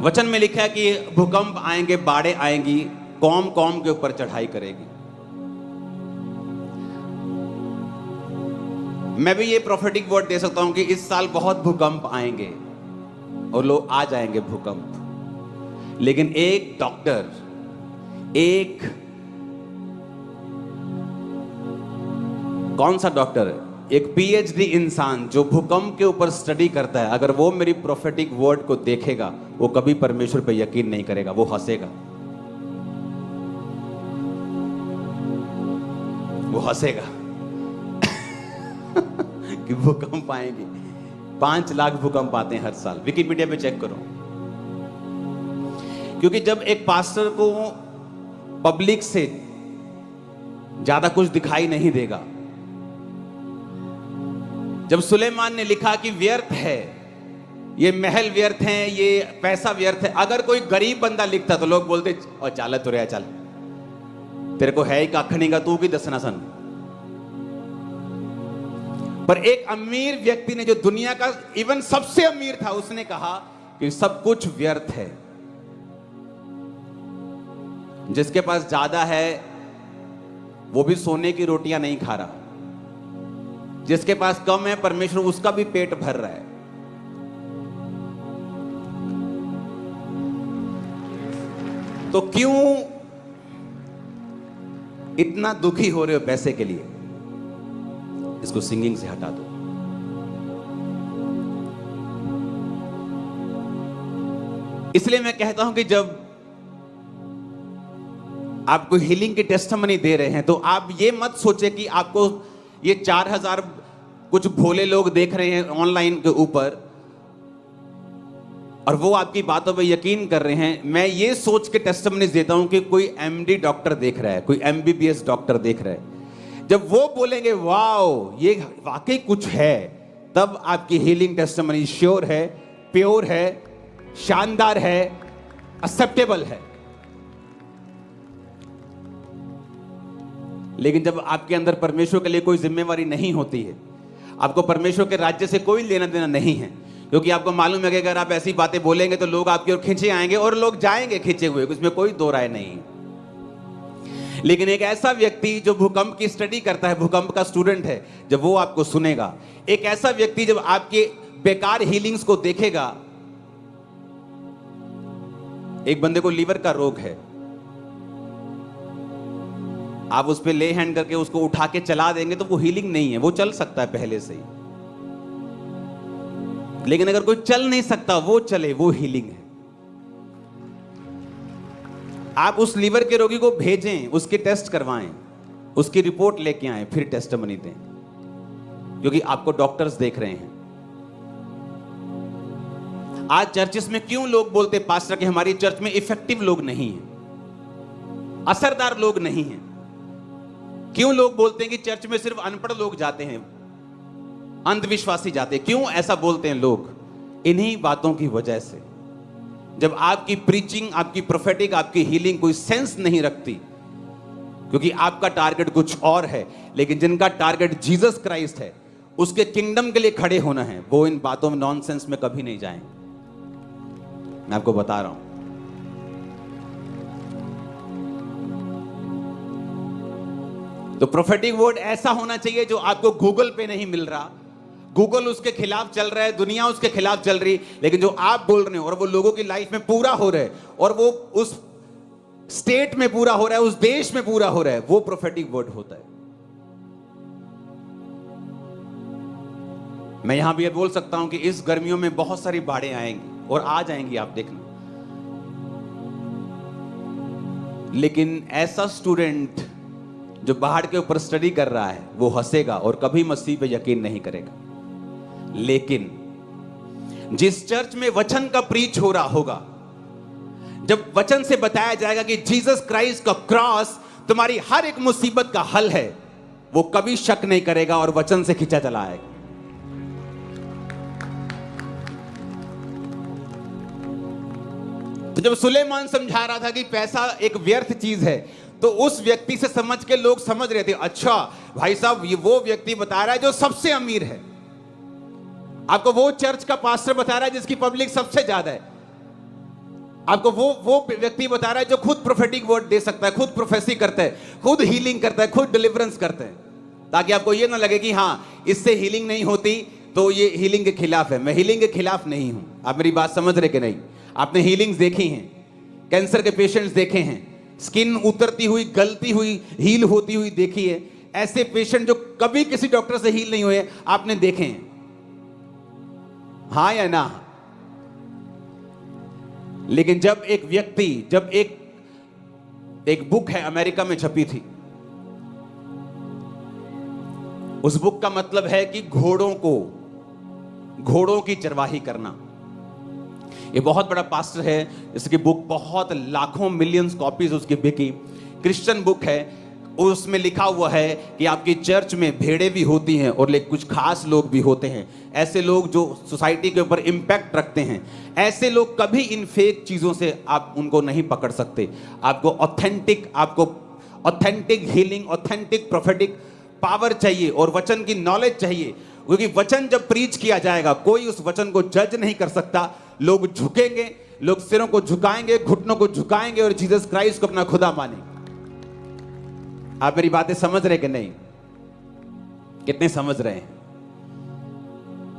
वचन में लिखा है कि भूकंप आएंगे, बाढ़ें आएंगी, कौम कौम के ऊपर चढ़ाई करेगी। मैं भी ये प्रोफेटिक वर्ड दे सकता हूं कि इस साल बहुत भूकंप आएंगे और लोग आ जाएंगे भूकंप, लेकिन एक डॉक्टर, एक कौन सा डॉक्टर है, एक पीएचडी इंसान जो भूकंप के ऊपर स्टडी करता है, अगर वो मेरी प्रोफेटिक वर्ड को देखेगा, वो कभी परमेश्वर पे यकीन नहीं करेगा, वो हंसेगा, वो हंसेगा कि भूकंप आएंगे। 5 लाख भूकंप आते हैं हर साल, विकिपीडिया पे चेक करो। क्योंकि जब एक पास्टर को पब्लिक से ज्यादा कुछ दिखाई नहीं देगा, जब सुलेमान ने लिखा कि व्यर्थ है, ये महल व्यर्थ हैं, ये पैसा व्यर्थ है, अगर कोई गरीब बंदा लिखता तो लोग बोलते और चाल तो रहा, चल तेरे को है ही कखनी का, तू की दसना सन। पर एक अमीर व्यक्ति ने, जो दुनिया का इवन सबसे अमीर था, उसने कहा कि सब कुछ व्यर्थ है। जिसके पास ज्यादा है वो भी सोने की रोटियां नहीं खा रहा, जिसके पास कम है परमेश्वर उसका भी पेट भर रहा है। तो क्यों इतना दुखी हो रहे हो पैसे के लिए? इसको सिंगिंग से हटा दो। इसलिए मैं कहता हूं कि जब आपको हीलिंग की टेस्टिमनी दे रहे हैं तो आप ये मत सोचे कि आपको ये 4000 कुछ भोले लोग देख रहे हैं ऑनलाइन के ऊपर और वो आपकी बातों पे यकीन कर रहे हैं। मैं ये सोच के टेस्टिमनीज देता हूं कि कोई एमडी डॉक्टर देख रहा है, कोई एमबीबीएस डॉक्टर देख रहा है। जब वो बोलेंगे वाओ ये वाकई कुछ है, तब आपकी हीलिंग टेस्टिमनी श्योर है, प्योर है, शानदार है, एक्सेप्टेबल है। लेकिन जब आपके अंदर परमेश्वर के लिए कोई जिम्मेवारी नहीं होती है, आपको परमेश्वर के राज्य से कोई लेना देना नहीं है, क्योंकि आपको मालूम है कि अगर आप ऐसी बातें बोलेंगे तो लोग आपकी ओर खींचे आएंगे और लोग जाएंगे खींचे हुए, उसमें कोई दो राय नहीं। लेकिन एक ऐसा व्यक्ति जो भूकंप की स्टडी करता है, भूकंप का स्टूडेंट है, जब वो आपको सुनेगा, एक ऐसा व्यक्ति जब आपके बेकार हीलिंग्स को देखेगा। एक बंदे को लीवर का रोग है, आप उस पे ले हैंड करके उसको उठा के चला देंगे तो वो हीलिंग नहीं है, वो चल सकता है पहले से ही। लेकिन अगर कोई चल नहीं सकता वो चले, वो हीलिंग है। आप उस लीवर के रोगी को भेजें, उसके टेस्ट करवाएं, उसकी रिपोर्ट लेके आएं, फिर टेस्टिमनी दें, क्योंकि आपको डॉक्टर्स देख रहे हैं। आज चर्चेस में क्यों लोग बोलते पास्टर कि हमारी चर्च में इफेक्टिव लोग नहीं हैं, असरदार लोग नहीं हैं? क्यों लोग बोलते हैं कि चर्च में सिर्फ अनपढ़ लोग जाते हैं, अंधविश्वासी जाते हैं? क्यों ऐसा बोलते हैं लोग? इन्हीं बातों की वजह से। जब आपकी प्रीचिंग, आपकी प्रोफेटिक, आपकी हीलिंग कोई सेंस नहीं रखती, क्योंकि आपका टारगेट कुछ और है, लेकिन जिनका टारगेट जीसस क्राइस्ट है, उसके किंगडम के लिए खड़े होना है, वो इन बातों में, नॉनसेंस में कभी नहीं जाएंगे। मैं आपको बता रहा हूं। तो प्रोफेटिक वर्ड ऐसा होना चाहिए जो आपको गूगल पे नहीं मिल रहा, गूगल उसके खिलाफ चल रहा है, दुनिया उसके खिलाफ चल रही, लेकिन जो आप बोल रहे हो और वो लोगों की लाइफ में पूरा हो रहा है, और वो उस स्टेट में पूरा हो रहा है, उस देश में पूरा हो रहा है, वो प्रोफेटिक वर्ड होता है। मैं यहां भी ये बोल सकता हूं कि इस गर्मियों में बहुत सारी बाढ़ें आएंगी और आ जाएंगी, आप देखना। लेकिन ऐसा स्टूडेंट जो बाहर के ऊपर स्टडी कर रहा है, वो हंसेगा और कभी मसीह पे यकीन नहीं करेगा। लेकिन जिस चर्च में वचन का प्रीच हो रहा होगा, जब वचन से बताया जाएगा कि जीसस क्राइस्ट का क्रॉस तुम्हारी हर एक मुसीबत का हल है, वो कभी शक नहीं करेगा और वचन से खींचा चला आएगा। तो जब सुलेमान समझा रहा था कि पैसा एक व्यर्थ चीज है, तो उस व्यक्ति से समझ के लोग समझ रहे थे, अच्छा भाई साहब ये वो व्यक्ति बता रहा है जो सबसे अमीर है, आपको वो चर्च का पास्टर बता रहा है जिसकी पब्लिक सबसे ज्यादा है। आपको वो व्यक्ति बता रहा है जो खुद प्रोफेटिक वर्ड दे सकता है, खुद प्रोफेसी करता है, खुद हीलिंग करता है, खुद डिलीवरेंस करता है, ताकि आपको ये ना लगे कि हाँ इससे हीलिंग नहीं होती तो ये हीलिंग के खिलाफ है। मैं हीलिंग के खिलाफ नहीं हूं। आप मेरी बात समझ रहे कि नहीं? आपने हीलिंग्स देखी हैं, कैंसर के पेशेंट्स देखे हैं, स्किन उतरती हुई, गलती हुई, हील होती हुई देखी है। ऐसे पेशेंट जो कभी किसी डॉक्टर से हील नहीं हुए आपने देखे हैं, हाँ या ना? लेकिन जब एक व्यक्ति, जब एक बुक है अमेरिका में छपी थी, उस बुक का मतलब है कि घोड़ों की चरवाही करना। ये बहुत बड़ा पास्टर है, इसकी बुक बहुत लाखों मिलियंस कॉपीज उसकी बिकी, क्रिश्चियन बुक है। उसमें लिखा हुआ है कि आपकी चर्च में भेड़ें भी होती हैं और कुछ खास लोग भी होते हैं, ऐसे लोग जो सोसाइटी के ऊपर इम्पैक्ट रखते हैं। ऐसे लोग कभी इन फेक चीज़ों से आप उनको नहीं पकड़ सकते। आपको authentic healing, authentic prophetic power चाहिए और वचन की नॉलेज चाहिए, क्योंकि वचन जब प्रीच किया जाएगा कोई उस वचन को जज नहीं कर सकता। लोग झुकेंगे, लोग सिरों को झुकाएंगे, घुटनों को झुकाएंगे और जीसस क्राइस्ट को अपना खुदा मानेंगे। आप मेरी बातें समझ रहे कि नहीं? कितने समझ रहे हैं?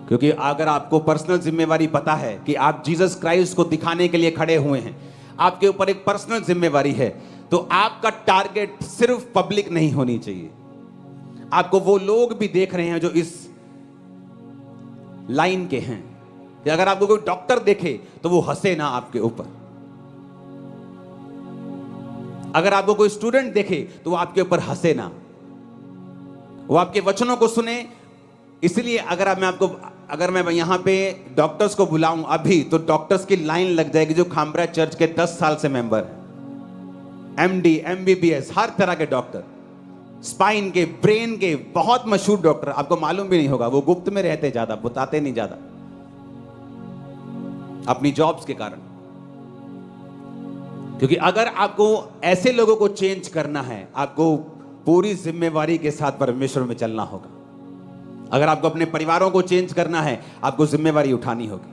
क्योंकि अगर आपको पर्सनल जिम्मेवारी पता है कि आप जीसस क्राइस्ट को दिखाने के लिए खड़े हुए हैं, आपके ऊपर एक पर्सनल जिम्मेवारी है, तो आपका टारगेट सिर्फ पब्लिक नहीं होनी चाहिए। आपको वो लोग भी देख रहे हैं जो इस लाइन के हैं, कि अगर आपको कोई डॉक्टर देखे तो वो हंसे ना आपके ऊपर, अगर आपको कोई स्टूडेंट देखे तो वो आपके ऊपर हंसे ना, वो आपके वचनों को सुने। इसलिए अगर मैं यहां पे डॉक्टर्स को बुलाऊं अभी, तो डॉक्टर्स की लाइन लग जाएगी जो खामरा चर्च के 10 साल से मेंबर है, एमडी, एमबीबीएस, हर तरह के डॉक्टर, स्पाइन के, ब्रेन के, बहुत मशहूर डॉक्टर। आपको मालूम भी नहीं होगा, वो गुप्त में रहते, ज्यादा बताते नहीं, ज्यादा अपनी जॉब्स के कारण। क्योंकि अगर आपको ऐसे लोगों को चेंज करना है, आपको पूरी जिम्मेवारी के साथ परमेश्वर में चलना होगा। अगर आपको अपने परिवारों को चेंज करना है, आपको जिम्मेवारी उठानी होगी।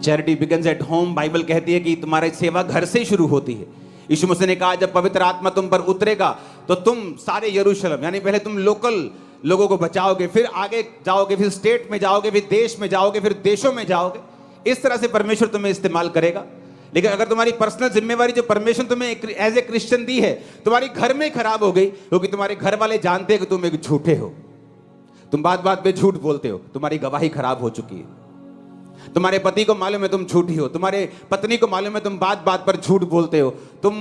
Charity begins at home, Bible कहती है कि तुम्हारी सेवा घर से ही शुरू होती है। यीशु मसीह ने कहा जब पवित्र आत्मा तुम पर उतरेगा तो तुम सारे यरूशलेम, यानी पहले तुम लोकल लोगों को बचाओगे, फिर आगे जाओगे, फिर स्टेट में जाओगे, फिर देश में जाओगे, फिर देशों में जाओगे। इस तरह से परमेश्वर तुम्हें इस्तेमाल करेगा। लेकिन अगर तुम्हारी पर्सनल जिम्मेवारी जो परमेश्वर तुम्हें एज ए क्रिश्चियन दी है, तुम्हारी घर में खराब हो गई, क्योंकि तुम्हारे घर वाले जानते हैं कि तुम एक झूठे हो, तुम बात बात पे झूठ बोलते हो, तुम्हारी गवाही खराब हो चुकी है। तुम्हारे पति को मालूम है तुम झूठी हो, तुम्हारे पत्नी को मालूम है तुम बात बात पर झूठ बोलते हो। तुम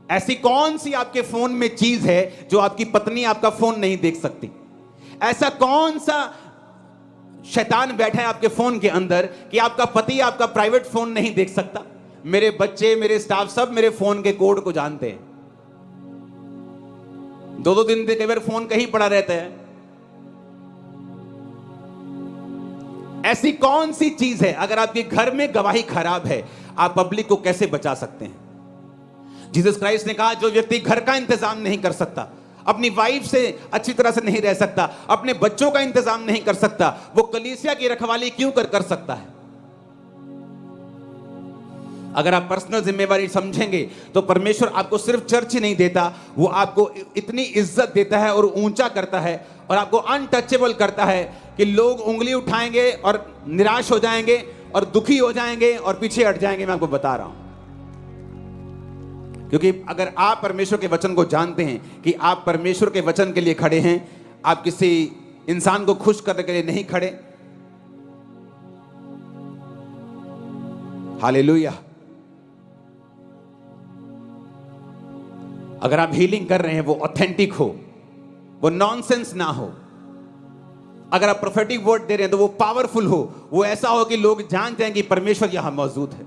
ऐसी कौन सी आपके फोन में चीज है जो आपकी पत्नी आपका फोन नहीं देख सकती? ऐसा कौन सा शैतान बैठा है आपके फोन के अंदर कि आपका पति आपका प्राइवेट फोन नहीं देख सकता? मेरे बच्चे, मेरे स्टाफ सब मेरे फोन के कोड को जानते हैं। 2-2 दिन कई बार फोन कहीं पड़ा रहता है। ऐसी कौन सी चीज है? अगर आपके घर में गवाही खराब है, आप पब्लिक को कैसे बचा सकते हैं? जीसस क्राइस्ट ने कहा जो व्यक्ति घर का इंतजाम नहीं कर सकता, अपनी वाइफ से अच्छी तरह से नहीं रह सकता, अपने बच्चों का इंतजाम नहीं कर सकता, वो कलीसिया की रखवाली क्यों कर सकता है? अगर आप पर्सनल जिम्मेवारी समझेंगे तो परमेश्वर आपको सिर्फ चर्च ही नहीं देता, वो आपको इतनी इज्जत देता है और ऊंचा करता है और आपको अनटचेबल करता है कि लोग उंगली उठाएंगे और निराश हो जाएंगे और दुखी हो जाएंगे और पीछे हट जाएंगे। मैं आपको बता रहा हूं, क्योंकि अगर आप परमेश्वर के वचन को जानते हैं कि आप परमेश्वर के वचन के लिए खड़े हैं, आप किसी इंसान को खुश करने के लिए नहीं खड़े। हालेलुया। अगर आप हीलिंग कर रहे हैं वो ऑथेंटिक हो, वो नॉनसेंस ना हो। अगर आप प्रोफेटिक वर्ड दे रहे हैं तो वो पावरफुल हो, वो ऐसा हो कि लोग जान जाएं कि परमेश्वर यहां मौजूद है।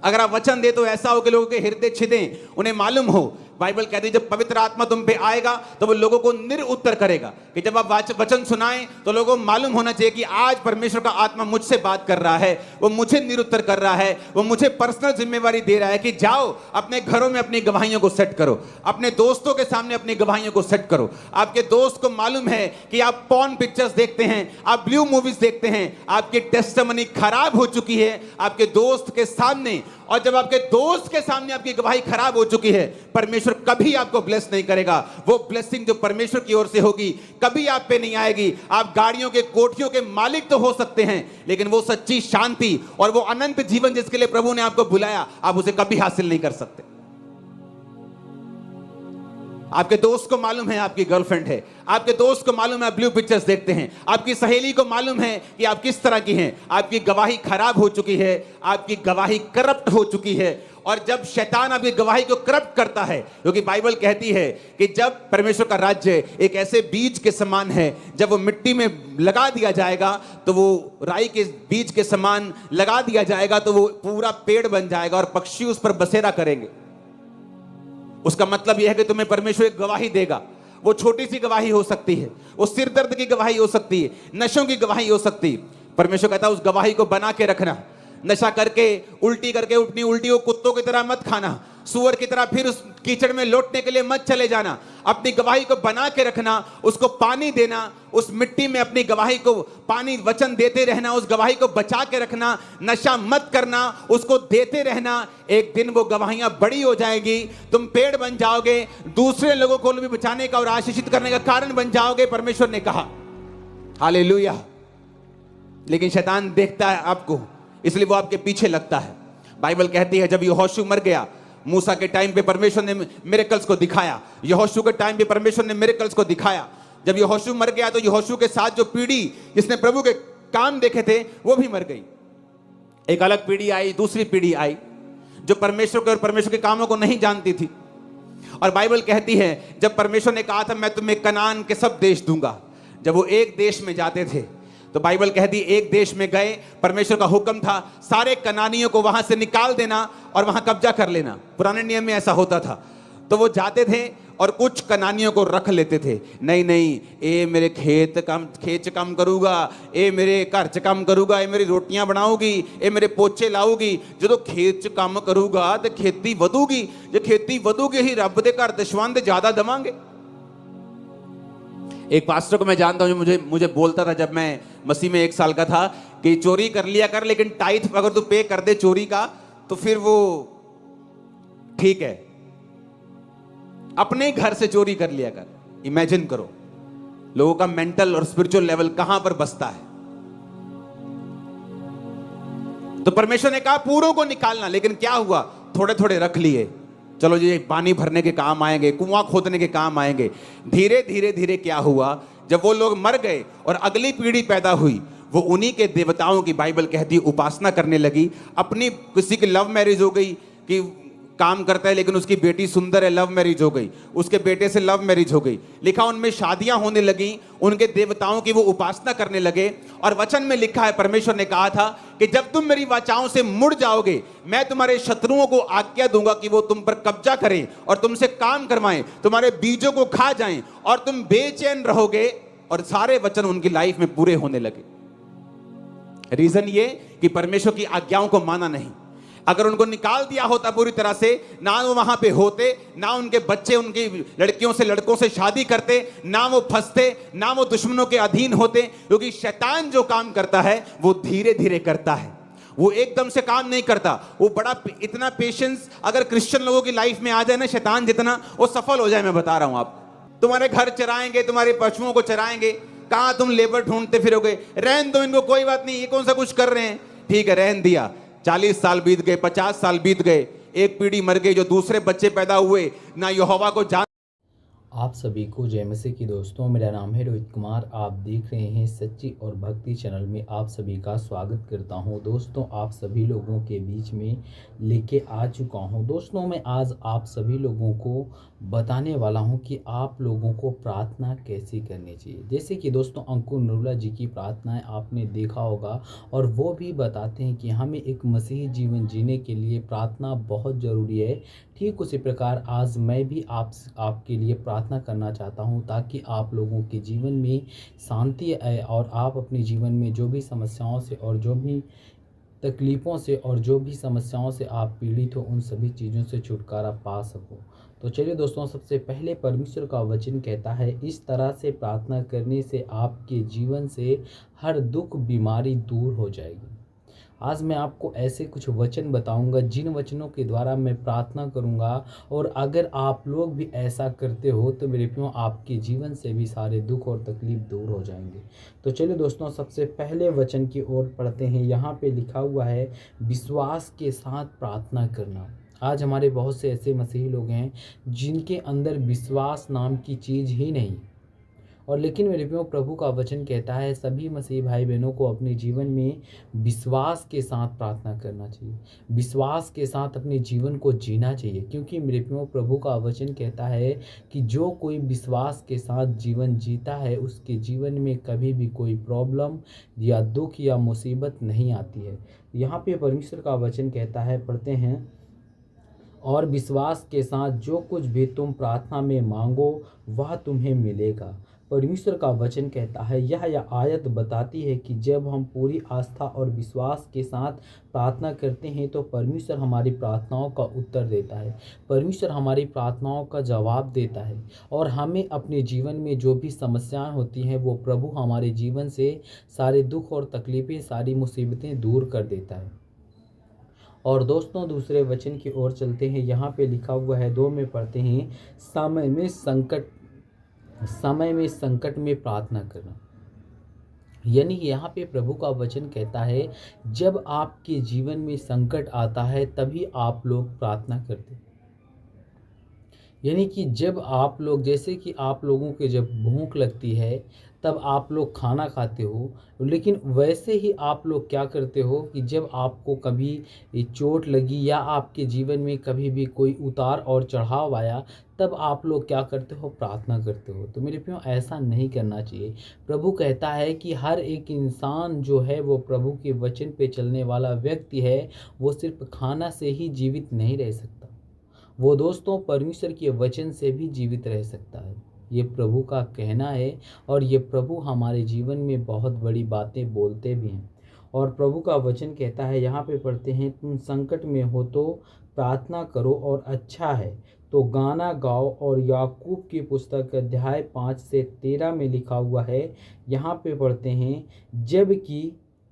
अगर आप वचन दे तो ऐसा हो कि लोगों के हृदय छिदें, उन्हें मालूम हो बाइबल कहती है जब पवित्र आत्मा तुम पे आएगा तो वो लोगों को निरुत्तर करेगा, कि जब आप वचन सुनाएं तो लोगों को मालूम होना चाहिए कि आज परमेश्वर का आत्मा मुझसे बात कर रहा है, वो मुझे निरुत्तर कर रहा है, वो मुझे पर्सनल जिम्मेवारी दे रहा है कि जाओ अपने घरों में अपनी गवाहियों को सेट करो, अपने दोस्तों के सामने अपनी गवाहियों को सेट करो। आपके दोस्त को मालूम है कि आप पॉर्न पिक्चर्स देखते हैं, आप ब्लू मूवीज देखते हैं, आपकी टेस्टिमनी खराब हो चुकी है आपके दोस्त के सामने, और जब आपके दोस्त के सामने आपकी गवाही खराब हो चुकी है, परमेश्वर कभी आपको ब्लेस नहीं करेगा। वो ब्लेसिंग जो परमेश्वर की ओर से होगी कभी आप पे नहीं आएगी। आप गाड़ियों के कोठियों के मालिक तो हो सकते हैं, लेकिन वो सच्ची शांति और वो अनंत जीवन जिसके लिए प्रभु ने आपको बुलाया, आप उसे कभी हासिल नहीं कर सकते। आपके दोस्त को मालूम है आपकी गर्लफ्रेंड है, आपके दोस्त को मालूम है आप ब्लू पिक्चर्स देखते हैं, आपकी सहेली को मालूम है कि आप किस तरह की हैं, आपकी गवाही खराब हो चुकी है, आपकी गवाही करप्ट हो चुकी है। और जब शैतान आपकी गवाही को करप्ट करता है, क्योंकि बाइबल कहती है कि जब परमेश्वर का राज्य एक ऐसे बीज के समान है, जब वो मिट्टी में लगा दिया जाएगा तो वो राई के बीज के समान लगा दिया जाएगा तो वो पूरा पेड़ बन जाएगा और पक्षी उस पर बसेरा करेंगे। उसका मतलब यह है कि तुम्हें परमेश्वर एक गवाही देगा। वो छोटी सी गवाही हो सकती है, वो सिर दर्द की गवाही हो सकती है, नशों की गवाही हो सकती है। परमेश्वर कहता है उस गवाही को बना के रखना। नशा करके उल्टी करके अपनी उल्टी को कुत्तों की तरह मत खाना, सूअर की तरह फिर उस कीचड़ में लौटने के लिए मत चले जाना। अपनी गवाही को बना के रखना, उसको पानी देना, उस मिट्टी में अपनी गवाही को पानी वचन देते रहना, उस गवाही को बचा के रखना, नशा मत करना, उसको देते रहना। एक दिन वो गवाहियां बड़ी हो जाएंगी, तुम पेड़ बन जाओगे, दूसरे लोगों को भी बचाने का और आशीषित करने का कारण बन जाओगे, परमेश्वर ने कहा। हालेलुया। लेकिन शैतान देखता है आपको, इसलिए वो आपके पीछे लगता है। बाइबल कहती है जब यहोशू मर गया, मूसा के टाइम पे परमेश्वर ने मिरेकल्स को दिखाया, यहोशू के टाइम पे परमेश्वर ने मिरेकल्स को दिखाया। जब यहोशू मर गया तो यहोशू के साथ जो पीढ़ी जिसने प्रभु के काम देखे थे वो भी मर गई। एक अलग पीढ़ी आई, दूसरी पीढ़ी आई जो परमेश्वर के और परमेश्वर के कामों को नहीं जानती थी। और बाइबल कहती है जब परमेश्वर ने कहा था मैं तुम्हें कनान के सब देश दूंगा, जब वो एक देश में जाते थे तो बाइबल कहती एक देश में गए, परमेश्वर का हुक्म था सारे कनानियों को वहां से निकाल देना और वहां कब्जा कर लेना। पुराने नियम में ऐसा होता था। तो वो जाते थे और कुछ कनानियों को रख लेते थे। नहीं नहीं, ए मेरे खेत च काम करूगा, ए मेरे घर च काम करूगा, ए मेरी रोटियां बनाऊगी, ए मेरे पोचे लाऊगी। जो खेत च काम करूगा तो खेती वधूगी, जो खेती वधूगी ही रब दे घर दशवंध ज्यादा देवांगे। एक पास्टर को मैं जानता हूं जो मुझे बोलता था जब मैं मसीह में 1 साल का था कि चोरी कर लिया कर, लेकिन टाइथ अगर तू पे कर दे चोरी का तो फिर वो ठीक है, अपने घर से चोरी कर लिया कर। इमेजिन करो लोगों का मेंटल और स्पिरिचुअल लेवल कहां पर बसता है। तो परमेश्वर ने कहा पूरों को निकालना, लेकिन क्या हुआ, थोड़े थोड़े रख लिए। चलो जी पानी भरने के काम आएंगे, कुआं खोदने के काम आएंगे। धीरे धीरे धीरे क्या हुआ, जब वो लोग मर गए और अगली पीढ़ी पैदा हुई, वो उन्हीं के देवताओं की बाइबल कहती उपासना करने लगी। अपनी किसी की लव मैरिज हो गई कि काम करता है लेकिन उसकी बेटी सुंदर है, लव मैरिज हो गई, उसके बेटे से लव मैरिज हो गई, लिखा उनमें शादियां होने लगी, उनके देवताओं की वो उपासना करने लगे। और वचन में लिखा है परमेश्वर ने कहा था कि जब तुम मेरी वाचाओं से मुड़ जाओगे, मैं तुम्हारे शत्रुओं को आज्ञा दूंगा कि वो तुम पर कब्जा करें और तुमसे काम करवाएं, तुम्हारे बीजों को खा जाएं और तुम बेचैन रहोगे। और सारे वचन उनकी लाइफ में पूरे होने लगे। रीजन ये कि परमेश्वर की आज्ञाओं को माना नहीं। अगर उनको निकाल दिया होता पूरी तरह से, ना वो वहां पे होते, ना उनके बच्चे उनकी लड़कियों से लड़कों से शादी करते, ना वो फंसते, ना वो दुश्मनों के अधीन होते। क्योंकि शैतान जो काम करता है वो धीरे धीरे करता है, वो एकदम से काम नहीं करता। वो बड़ा इतना पेशेंस अगर क्रिश्चियन लोगों की लाइफ में आ जाए ना, शैतान जितना वो सफल हो जाए। मैं बता रहा हूं, आप तुम्हारे घर चराएंगे, तुम्हारे पशुओं को चराएंगे, कहां तुम लेबर ढूंढते फिरोगे। रहन दो इनको, कोई बात नहीं, ये कौन सा कुछ कर रहे हैं, ठीक है रहन दिया। 40 साल बीत गए, 50 साल बीत गए, एक पीढ़ी मर गई, जो दूसरे बच्चे पैदा हुए ना यहोवा को जान। आप सभी को जय मसीह की दोस्तों। मेरा नाम है रोहित कुमार। आप देख रहे हैं सच्ची और भक्ति चैनल में आप सभी का स्वागत करता हूं। दोस्तों, आप सभी लोगों के बीच में लेके आ चुका हूं। दोस्तों, मैं आज आप सभी लोगों को बताने वाला हूं कि आप लोगों को प्रार्थना कैसी करनी चाहिए। जैसे कि दोस्तों, अंकुर नरूला जी की प्रार्थनाएं आपने देखा होगा और वो भी बताते हैं कि हमें एक मसीही जीवन जीने के लिए प्रार्थना बहुत ज़रूरी है। ठीक उसी प्रकार आज मैं भी आपके लिए प्रार्थना करना चाहता हूं ताकि आप लोगों के जीवन में शांति आए और आप अपने जीवन में जो भी समस्याओं से और जो भी तकलीफ़ों से और जो भी समस्याओं से आप पीड़ित हो उन सभी चीज़ों से छुटकारा पा सको। तो चलिए दोस्तों, सबसे पहले परमेश्वर का वचन कहता है, इस तरह से प्रार्थना करने से आपके जीवन से हर दुख बीमारी दूर हो जाएगी। आज मैं आपको ऐसे कुछ वचन बताऊंगा जिन वचनों के द्वारा मैं प्रार्थना करूंगा, और अगर आप लोग भी ऐसा करते हो तो मेरे प्रियो आपके जीवन से भी सारे दुख और तकलीफ दूर हो जाएंगे। तो चलिए दोस्तों, सबसे पहले वचन की ओर पढ़ते हैं। यहाँ पे लिखा हुआ है, विश्वास के साथ प्रार्थना करना। आज हमारे बहुत से ऐसे मसीही लोग हैं जिनके अंदर विश्वास नाम की चीज़ ही नहीं। और लेकिन मेरे प्रियो, प्रभु का वचन कहता है सभी मसीह भाई बहनों को अपने जीवन में विश्वास के साथ प्रार्थना करना चाहिए, विश्वास के साथ अपने जीवन को जीना चाहिए। क्योंकि मेरे प्रियो, प्रभु का वचन कहता है कि जो कोई विश्वास के साथ जीवन जीता है उसके जीवन में कभी भी कोई प्रॉब्लम या दुख या मुसीबत नहीं आती है। यहाँ पे परमेश्वर का वचन कहता है, पढ़ते हैं, और विश्वास के साथ जो कुछ भी तुम प्रार्थना में मांगो वह तुम्हें मिलेगा। परमेश्वर का वचन कहता है, यह आयत बताती है कि जब हम पूरी आस्था और विश्वास के साथ प्रार्थना करते हैं तो परमेश्वर हमारी प्रार्थनाओं का उत्तर देता है, परमेश्वर हमारी प्रार्थनाओं का जवाब देता है, और हमें अपने जीवन में जो भी समस्याएं होती हैं वो प्रभु हमारे जीवन से सारे दुख और तकलीफ़ें, सारी मुसीबतें दूर कर देता है। और दोस्तों, दूसरे वचन की ओर चलते हैं। यहाँ पे लिखा हुआ है, 2 में पढ़ते हैं, समय में संकट में प्रार्थना करना। यानी यहाँ पे प्रभु का वचन कहता है, जब आपके जीवन में संकट आता है तभी आप लोग प्रार्थना करते हैं। यानी कि जब आप लोग, जैसे कि आप लोगों के जब भूख लगती है तब आप लोग खाना खाते हो, लेकिन वैसे ही आप लोग क्या करते हो कि जब आपको कभी चोट लगी या आपके जीवन में कभी भी कोई उतार और चढ़ाव आया तब आप लोग क्या करते हो, प्रार्थना करते हो। तो मेरे प्रियो, ऐसा नहीं करना चाहिए। प्रभु कहता है कि हर एक इंसान जो है वो प्रभु के वचन पे चलने वाला व्यक्ति है, वो सिर्फ खाना से ही जीवित नहीं रह सकता, वो दोस्तों परमेश्वर के वचन से भी जीवित रह सकता है। ये प्रभु का कहना है और ये प्रभु हमारे जीवन में बहुत बड़ी बातें बोलते भी हैं। और प्रभु का वचन कहता है, यहाँ पे पढ़ते हैं, तुम संकट में हो तो प्रार्थना करो और अच्छा है तो गाना गाओ। और याकूब की पुस्तक अध्याय 5 से 13 में लिखा हुआ है, यहाँ पे पढ़ते हैं,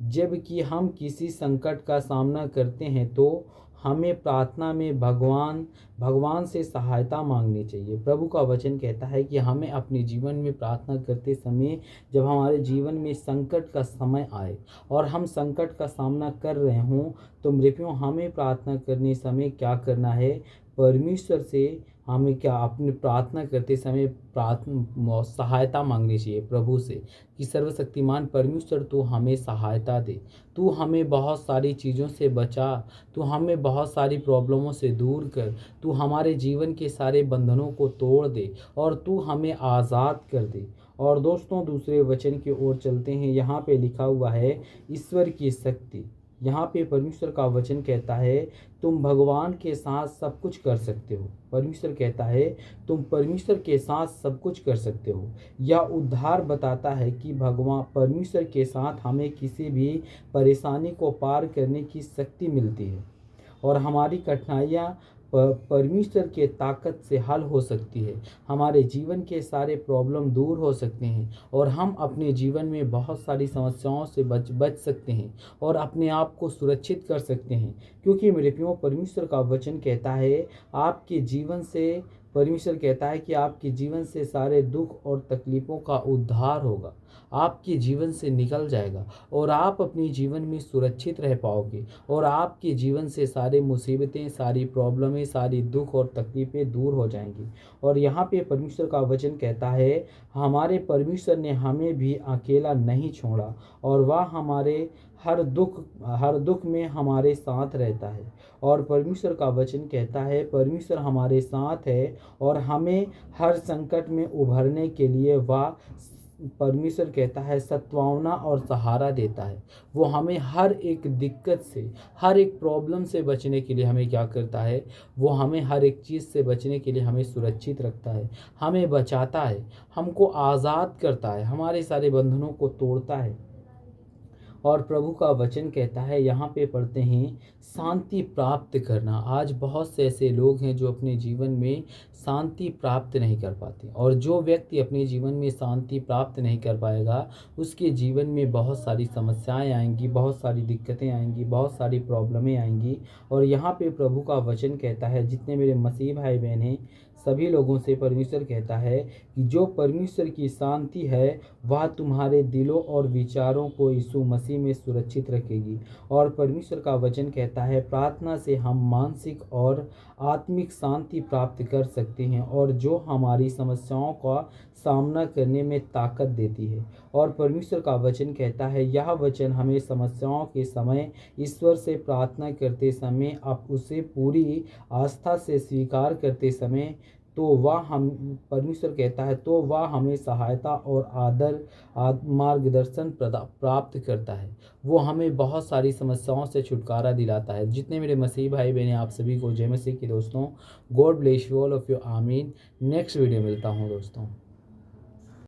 जबकि हम किसी संकट का सामना करते हैं तो हमें प्रार्थना में भगवान से सहायता मांगनी चाहिए। प्रभु का वचन कहता है कि हमें अपने जीवन में प्रार्थना करते समय, जब हमारे जीवन में संकट का समय आए और हम संकट का सामना कर रहे हों, तो मेरे प्रियो, हमें प्रार्थना करने समय क्या करना है, परमेश्वर से हमें क्या अपने प्रार्थना करते समय सहायता मांगनी चाहिए प्रभु से कि सर्वशक्तिमान परमेश्वर तू हमें सहायता दे, तू हमें बहुत सारी चीज़ों से बचा, तू हमें बहुत सारी प्रॉब्लमों से दूर कर, तू हमारे जीवन के सारे बंधनों को तोड़ दे और तू हमें आज़ाद कर दे। और दोस्तों, दूसरे वचन की ओर चलते हैं। यहाँ पे लिखा हुआ है, ईश्वर की शक्ति। यहाँ पे परमेश्वर का वचन कहता है, तुम भगवान के साथ सब कुछ कर सकते हो। परमेश्वर कहता है, तुम परमेश्वर के साथ सब कुछ कर सकते हो। यह उद्धार बताता है कि भगवान परमेश्वर के साथ हमें किसी भी परेशानी को पार करने की शक्ति मिलती है और हमारी कठिनाइयाँ परमेश्वर के ताकत से हल हो सकती है। हमारे जीवन के सारे प्रॉब्लम दूर हो सकते हैं और हम अपने जीवन में बहुत सारी समस्याओं से बच सकते हैं और अपने आप को सुरक्षित कर सकते हैं। क्योंकि मेरे प्रियो, परमेश्वर का वचन कहता है, आपके जीवन से परमेश्वर कहता है कि आपके जीवन से सारे दुख और तकलीफ़ों का उद्धार होगा, आपके जीवन से निकल जाएगा और आप अपने जीवन में सुरक्षित रह पाओगे और आपके जीवन से सारे मुसीबतें, सारी प्रॉब्लमें, सारी दुख और तकलीफ़ें दूर हो जाएंगी। और यहाँ पे परमेश्वर का वचन कहता है, हमारे परमेश्वर ने हमें भी अकेला नहीं छोड़ा और वह हमारे हर दुख में हमारे साथ रहता है। और परमेश्वर का वचन कहता है, परमेश्वर हमारे साथ है और हमें हर संकट में उभरने के लिए वह परमेश्वर कहता है सत्वावना और सहारा देता है। वो हमें हर एक दिक्कत से, हर एक प्रॉब्लम से बचने के लिए हमें क्या करता है, वो हमें हर एक चीज़ से बचने के लिए हमें सुरक्षित रखता है, हमें बचाता है, हमको आज़ाद करता है, हमारे सारे बंधनों को तोड़ता है। और प्रभु का वचन कहता है, यहाँ पे पढ़ते हैं, शांति प्राप्त करना। आज बहुत से ऐसे लोग हैं जो अपने जीवन में शांति प्राप्त नहीं कर पाते, और जो व्यक्ति अपने जीवन में शांति प्राप्त नहीं कर पाएगा उसके जीवन में बहुत सारी समस्याएं आएंगी, बहुत सारी दिक्कतें आएंगी, बहुत सारी प्रॉब्लमें आएंगी। और यहाँ पे प्रभु का वचन कहता है, जितने मेरे मसीह भाई बहन हैं सभी लोगों से परमेश्वर कहता है कि जो परमेश्वर की शांति है वह तुम्हारे दिलों और विचारों को यीशु मसीह में सुरक्षित रखेगी। और परमेश्वर का वचन कहता है, प्रार्थना से हम मानसिक और आत्मिक शांति प्राप्त कर सकते हैं और जो हमारी समस्याओं का सामना करने में ताकत देती है। और परमेश्वर का वचन कहता है, यह वचन हमें समस्याओं के समय ईश्वर से प्रार्थना करते समय आप उसे पूरी आस्था से स्वीकार करते समय तो वह हम परमेश्वर कहता है तो वह हमें सहायता और मार्गदर्शन प्राप्त करता है। वो हमें बहुत सारी समस्याओं से छुटकारा दिलाता है। जितने मेरे मसीह भाई बहन आप सभी को जय मसीह के दोस्तों, God bless you all of you, आमीन। नेक्स्ट वीडियो मिलता हूँ दोस्तों।